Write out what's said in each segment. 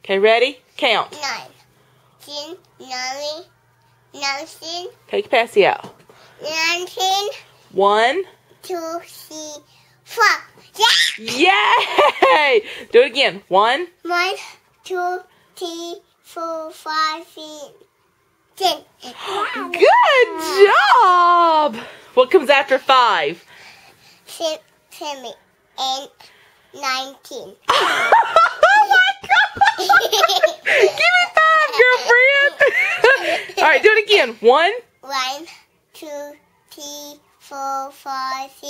Okay, ready? Count. 9, 10, 11, 19, Take Passy out. 19, 1. 2, 3, 4. Yeah! Yay! Do it again. 1. 1, 2, 3, 4, 5, 6, 10. Good job! What comes after 5? 7, 8, 19. Oh my God! Give me 5, girlfriend! Alright, do it again. 1. 1, 2, 3, 4, 5, 6.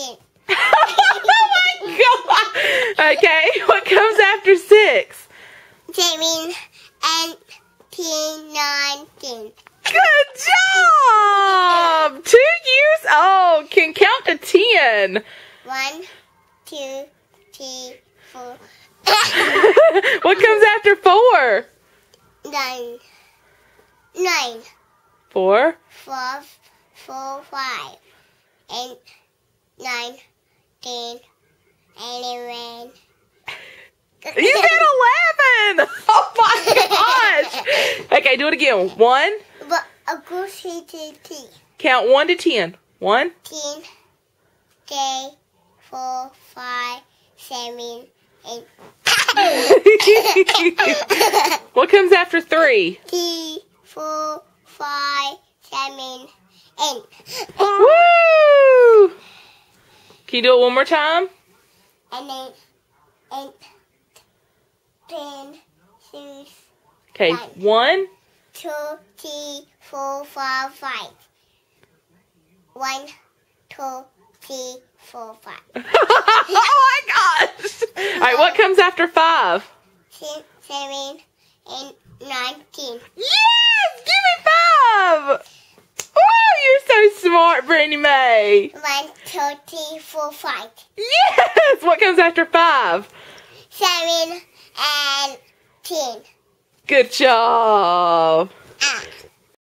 Oh my God! Okay, what comes after 6? 7, 8, 10, 19. Good job! 2 years old, can count to 10. 1, 2, 3, 4. What comes after 4? 9, 9, 4. 4, 5, 8, 9, 10, 11. You said 11! Oh my gosh! Okay, do it again. 1. But a good city. Count 1 to 10. 1. 10, 3, 4, 5, 7, 8. What comes after 3? 3, 4, 5, 7, 8. Woo! Can you do it one more time? And then 8, 10, 6, Okay, 1. 2, 3, 4, 5, 5. 1, 2, 3, 4, 5. Oh my gosh! Alright, what comes after 5? 6, 7, 8, 19. Yes! Give me 5! Oh, you're so smart, Brittany Mae. 1, 2, 3, 4, 5. Yes! What comes after 5? 7 and 10. Good job. Ah.